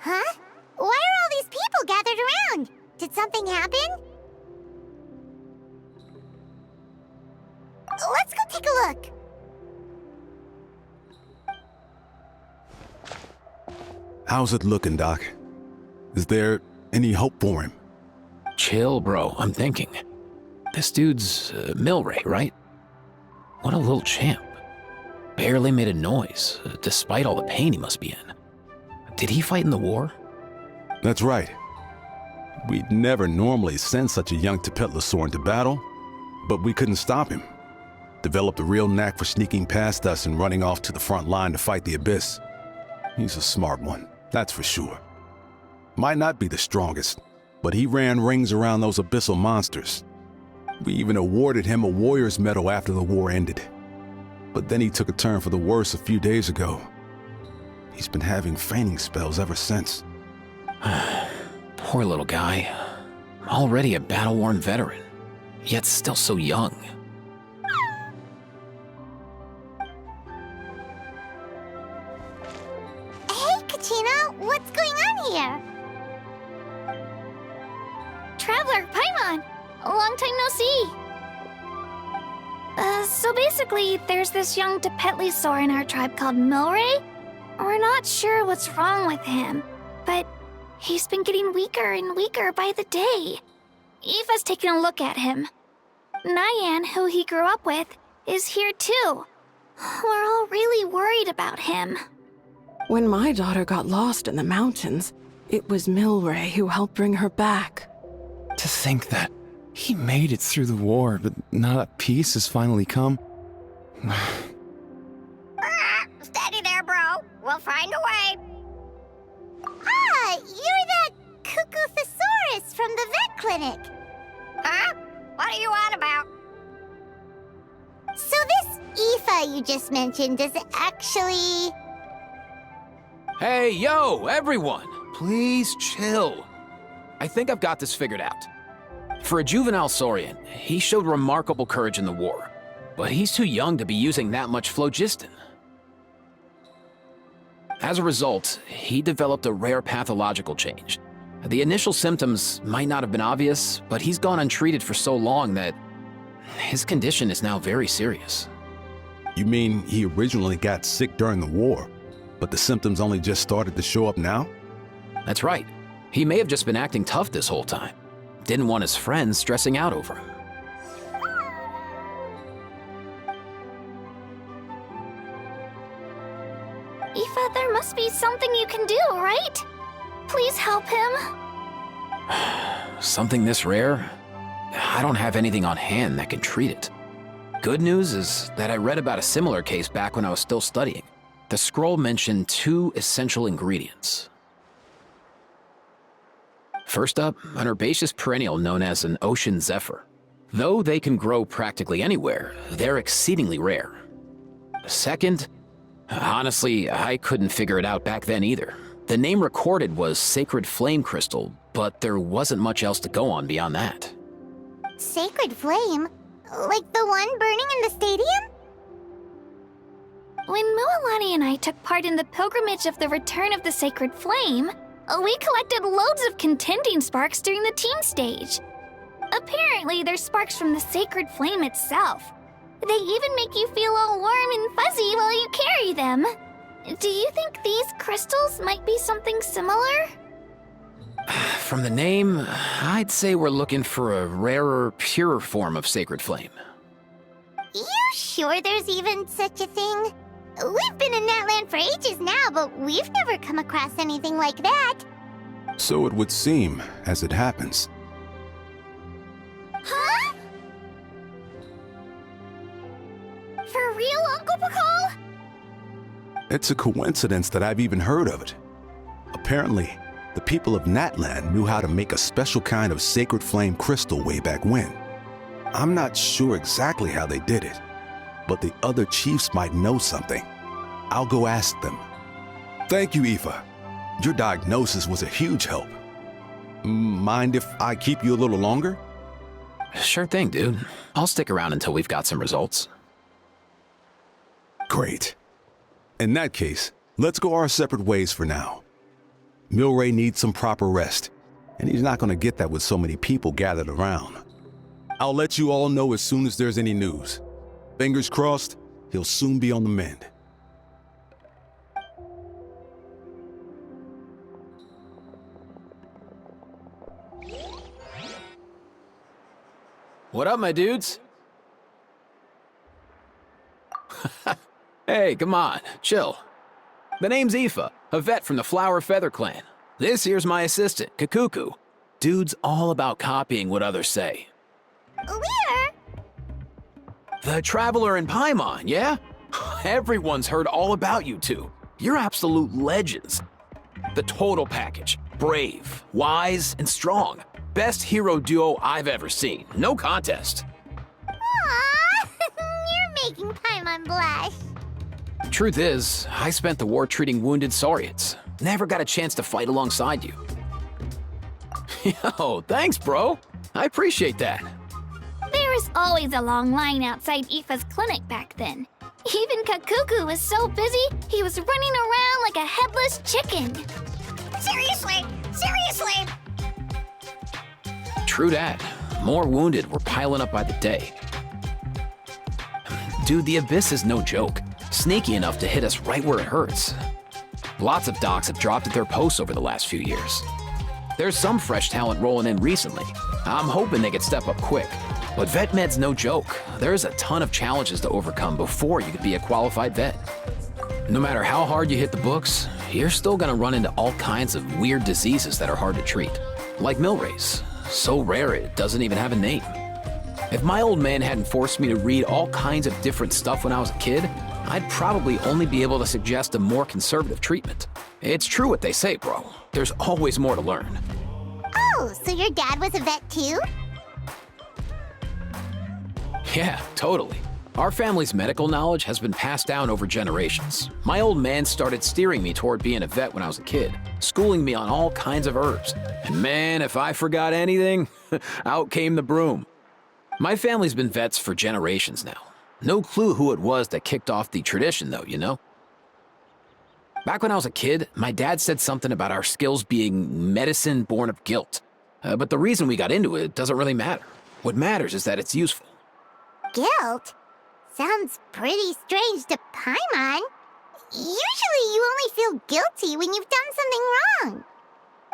Huh? Why are all these people gathered around? Did something happen? Let's go take a look. How's it looking, Doc? Is there any hope for him? Chill, bro. I'm thinking. This dude's Milray, right? What a little champ. Barely made a noise, despite all the pain he must be in. Did he fight in the war? That's right. We'd never normally send such a young Tepetlusaur into battle, but we couldn't stop him. Developed a real knack for sneaking past us and running off to the front line to fight the Abyss. He's a smart one, that's for sure. Might not be the strongest, but he ran rings around those abyssal monsters. We even awarded him a Warrior's Medal after the war ended. But then he took a turn for the worse a few days ago. He's been having fainting spells ever since. Poor little guy. Already a battle-worn veteran, yet still so young. Hey, Kachina, what's going on here? Traveler, Paimon! Long time no see! So basically, there's this young Tepetlusaur in our tribe called Milray. We're not sure what's wrong with him, but he's been getting weaker and weaker by the day. Eva's taking a look at him. Nyan, who he grew up with, is here too. We're all really worried about him. When my daughter got lost in the mountains, it was Milray who helped bring her back. To think that he made it through the war, but now that peace has finally come. Steady there, bro. We'll find a way. Ah, you're that Cuckoo Thesaurus from the vet clinic. Huh? What are you on about? So this Aoife you just mentioned, does it actually... Hey, yo, everyone! Please chill. I think I've got this figured out. For a juvenile Saurian, he showed remarkable courage in the war, but he's too young to be using that much phlogiston. As a result, he developed a rare pathological change. The initial symptoms might not have been obvious, but he's gone untreated for so long that his condition is now very serious. You mean he originally got sick during the war, but the symptoms only just started to show up now? That's right. He may have just been acting tough this whole time. Didn't want his friends stressing out over him. Aoife, there must be something you can do, right? Please help him. Something this rare? I don't have anything on hand that can treat it. Good news is that I read about a similar case back when I was still studying. The scroll mentioned 2 essential ingredients. First up, an herbaceous perennial known as an ocean zephyr. Though they can grow practically anywhere, they're exceedingly rare. Second, honestly, I couldn't figure it out back then either. The name recorded was Sacred Flame Crystal, but there wasn't much else to go on beyond that. Sacred Flame? Like the one burning in the stadium? When Mualani and I took part in the pilgrimage of the Return of the Sacred Flame, we collected loads of contending sparks during the team stage. Apparently, they're sparks from the Sacred Flame itself. They even make you feel all warm and fuzzy while you carry them. Do you think these crystals might be something similar? From the name, I'd say we're looking for a rarer, purer form of Sacred Flame. You sure there's even such a thing? We've been in Natlan for ages now, but we've never come across anything like that. So it would seem, as it happens. Huh? For real, Uncle Pakal? It's a coincidence that I've even heard of it. Apparently, the people of Natlan knew how to make a special kind of sacred flame crystal way back when. I'm not sure exactly how they did it, but the other chiefs might know something. I'll go ask them. Thank you, Aoife. Your diagnosis was a huge help. Mind if I keep you a little longer? Sure thing, dude. I'll stick around until we've got some results. Great. In that case, let's go our separate ways for now. Milray needs some proper rest, and he's not going to get that with so many people gathered around. I'll let you all know as soon as there's any news. Fingers crossed, he'll soon be on the mend. What up, my dudes? Hey, come on, chill. The name's Aoife, a vet from the Flower Feather clan. This here's my assistant, Kakuku. Dude's all about copying what others say. We're... The Traveler in Paimon, yeah? Everyone's heard all about you two. You're absolute legends. The total package. Brave, wise, and strong. Best hero duo I've ever seen. No contest. Aww, you're making Paimon blush. Truth is, I spent the war treating wounded Saurians. Never got a chance to fight alongside you. Yo, thanks, bro. I appreciate that. There was always a long line outside Aoife's clinic back then. Even Kakuku was so busy, he was running around like a headless chicken. Seriously, seriously. True that. More wounded were piling up by the day. Dude, the Abyss is no joke. Sneaky enough to hit us right where it hurts. Lots of docs have dropped at their posts over the last few years. There's some fresh talent rolling in recently. I'm hoping they could step up quick. But vet med's no joke. There's a ton of challenges to overcome before you could be a qualified vet. No matter how hard you hit the books, you're still gonna run into all kinds of weird diseases that are hard to treat. Like Milray's. So rare it doesn't even have a name. If my old man hadn't forced me to read all kinds of different stuff when I was a kid, I'd probably only be able to suggest a more conservative treatment. It's true what they say, bro. There's always more to learn. Oh, so your dad was a vet too? Yeah, totally. Our family's medical knowledge has been passed down over generations. My old man started steering me toward being a vet when I was a kid, schooling me on all kinds of herbs. And man, if I forgot anything, out came the broom. My family's been vets for generations now. No clue who it was that kicked off the tradition though, you know? Back when I was a kid, my dad said something about our skills being medicine born of guilt. But the reason we got into it doesn't really matter. What matters is that it's useful. Guilt? Sounds pretty strange to Paimon. Usually you only feel guilty when you've done something wrong.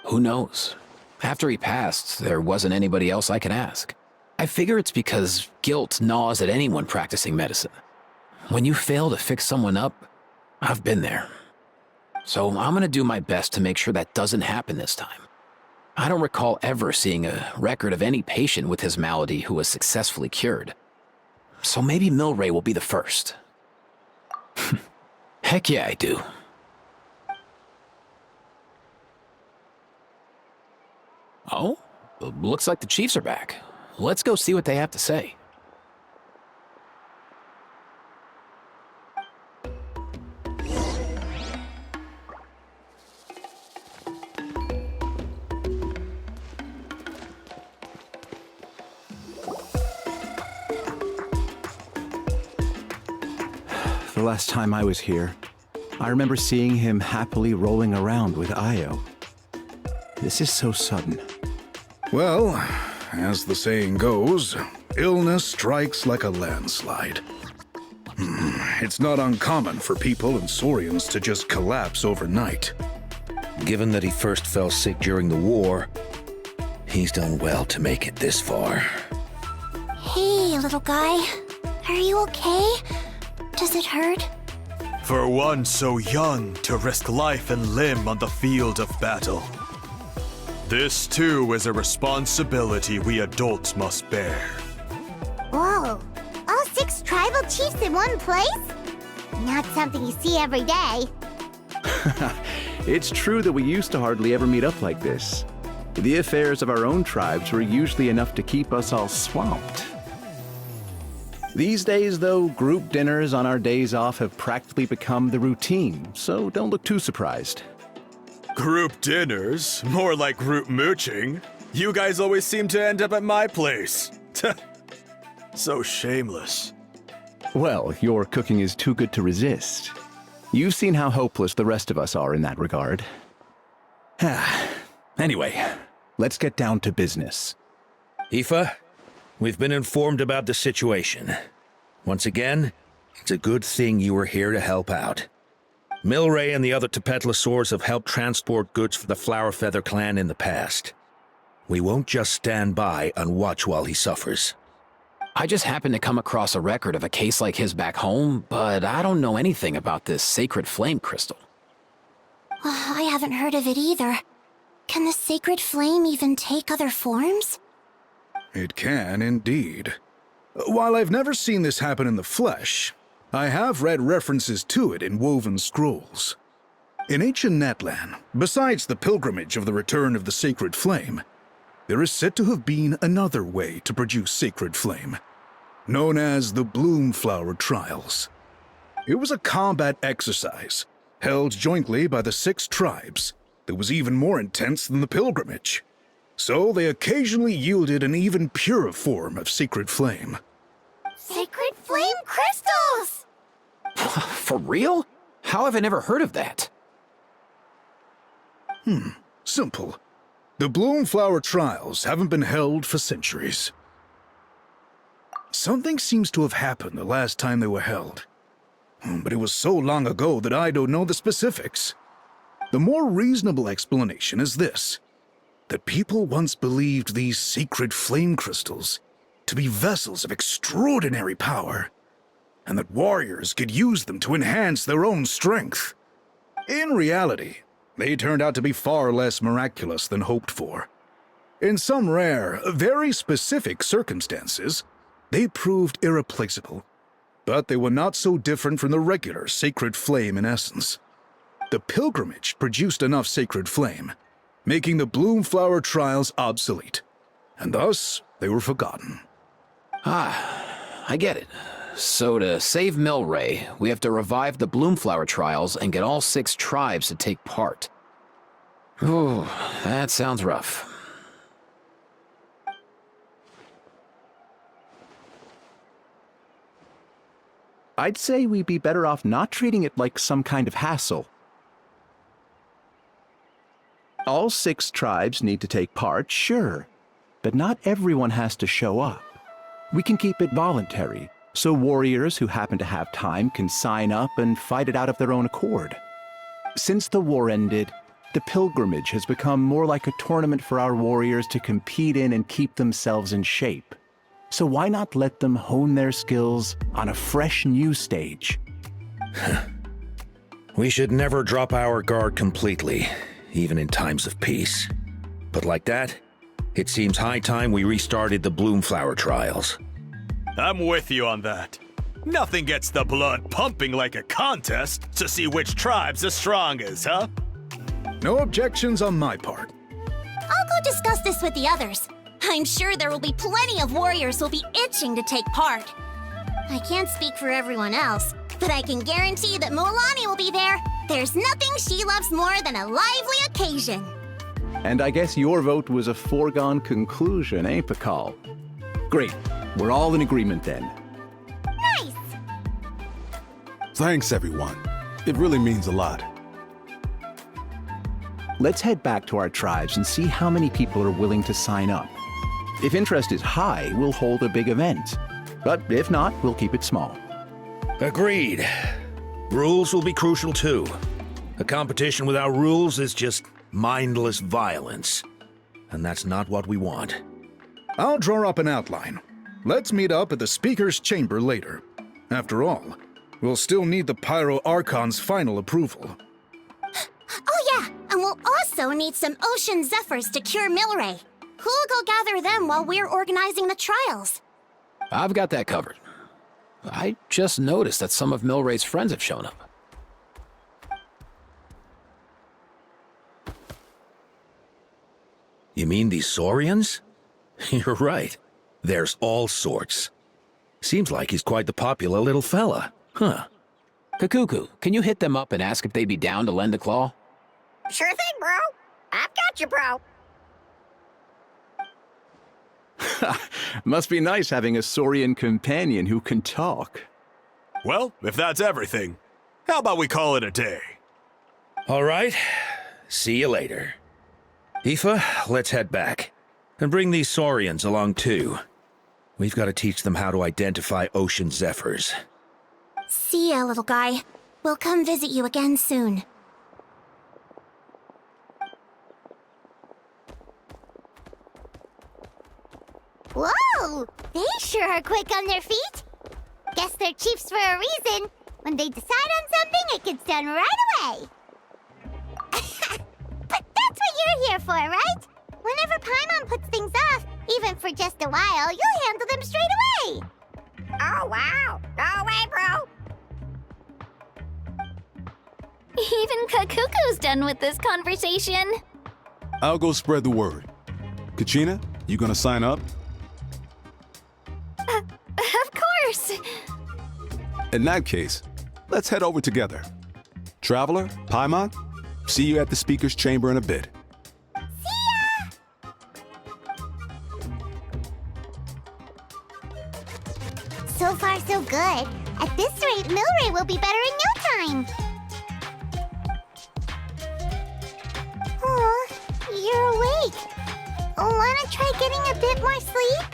Who knows? After he passed, there wasn't anybody else I could ask. I figure it's because guilt gnaws at anyone practicing medicine. When you fail to fix someone up, I've been there. So I'm gonna do my best to make sure that doesn't happen this time. I don't recall ever seeing a record of any patient with his malady who was successfully cured. So maybe Milray will be the first. Heck yeah, I do. Oh, looks like the Chiefs are back. Let's go see what they have to say. The last time I was here, I remember seeing him happily rolling around with Io. This is so sudden. Well, as the saying goes, illness strikes like a landslide. It's not uncommon for people and Saurians to just collapse overnight. Given that he first fell sick during the war, he's done well to make it this far. Hey, little guy. Are you okay? Does it hurt? For one so young to risk life and limb on the field of battle. This too is a responsibility we adults must bear. Whoa, all 6 tribal chiefs in one place? Not something you see every day. It's true that we used to hardly ever meet up like this. The affairs of our own tribes were usually enough to keep us all swamped. These days, though, group dinners on our days off have practically become the routine, so don't look too surprised. Group dinners? More like group mooching. You guys always seem to end up at my place. So shameless. Well, your cooking is too good to resist. You've seen how hopeless the rest of us are in that regard. Anyway, let's get down to business. Aoife, we've been informed about the situation. Once again, it's a good thing you were here to help out. Milray and the other Tepetlosaurs have helped transport goods for the Flowerfeather clan in the past. We won't just stand by and watch while he suffers. I just happened to come across a record of a case like his back home, but I don't know anything about this sacred flame crystal. I haven't heard of it either. Can the sacred flame even take other forms? It can indeed. While I've never seen this happen in the flesh, I have read references to it in woven scrolls. In ancient Natlan, besides the pilgrimage of the return of the sacred flame, there is said to have been another way to produce sacred flame, known as the Bloomflower Trials. It was a combat exercise, held jointly by the 6 tribes, that was even more intense than the pilgrimage. So they occasionally yielded an even purer form of sacred flame. Sacred flame crystals! For real? How have I never heard of that? Simple. The Bloomflower Trials haven't been held for centuries. Something seems to have happened the last time they were held. But it was so long ago that I don't know the specifics. The more reasonable explanation is this: that people once believed these sacred flame crystals to be vessels of extraordinary power, and that warriors could use them to enhance their own strength. In reality, they turned out to be far less miraculous than hoped for. In some rare, very specific circumstances, they proved irreplaceable, but they were not so different from the regular sacred flame in essence. The pilgrimage produced enough sacred flame, making the Bloomflower Trials obsolete, and thus they were forgotten. I get it. So to save Milray, we have to revive the Bloomflower Trials and get all 6 tribes to take part. Ooh, that sounds rough. I'd say we'd be better off not treating it like some kind of hassle. All 6 tribes need to take part, sure, but not everyone has to show up. We can keep it voluntary, so warriors who happen to have time can sign up and fight it out of their own accord. Since the war ended, the pilgrimage has become more like a tournament for our warriors to compete in and keep themselves in shape. So why not let them hone their skills on a fresh new stage? We should never drop our guard completely, even in times of peace. But like that, it seems high time we restarted the Bloomflower Trials. I'm with you on that. Nothing gets the blood pumping like a contest to see which tribe's the strongest, huh? No objections on my part. I'll go discuss this with the others. I'm sure there will be plenty of warriors who'll be itching to take part. I can't speak for everyone else, but I can guarantee that Mualani will be there. There's nothing she loves more than a lively occasion. And I guess your vote was a foregone conclusion, eh, Pakal? Great. We're all in agreement then. Nice! Thanks, everyone. It really means a lot. Let's head back to our tribes and see how many people are willing to sign up. If interest is high, we'll hold a big event. But if not, we'll keep it small. Agreed. Rules will be crucial too. A competition without rules is just mindless violence. And that's not what we want. I'll draw up an outline. Let's meet up at the Speaker's Chamber later. After all, we'll still need the Pyro Archon's final approval. Oh yeah, and we'll also need some Ocean Zephyrs to cure Milray. Who'll go gather them while we're organizing the trials? I've got that covered. I just noticed that some of Milray's friends have shown up. You mean these Saurians? You're right. There's all sorts. Seems like he's quite the popular little fella. Huh. Kakuku, can you hit them up and ask if they'd be down to lend a claw? Sure thing, bro. I've got you, bro. Must be nice having a Saurian companion who can talk. Well, if that's everything, how about we call it a day? All right. See you later. Aoife, let's head back. And bring these Saurians along too. We've got to teach them how to identify ocean zephyrs. See ya, little guy. We'll come visit you again soon. Whoa! They sure are quick on their feet. Guess they're chiefs for a reason. When they decide on something, it gets done right away. But that's what you're here for, right? Whenever Paimon puts things off, even for just a while, you'll handle them straight away. Oh, wow. No way, bro. Even Kakuku's done with this conversation. I'll go spread the word. Kachina, you gonna sign up? Of course. In that case, let's head over together. Traveler, Paimon, see you at the speaker's chamber in a bit. So far, so good. At this rate, Milray will be better in no time. Oh, you're awake. Wanna try getting a bit more sleep?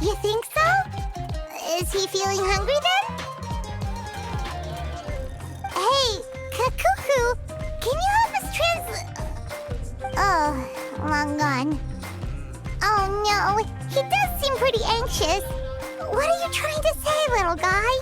You think so? Is he feeling hungry then? Hey, Kakuku, can you help us Oh, long gone. Oh no, he does seem pretty anxious. What are you trying to say, little guy?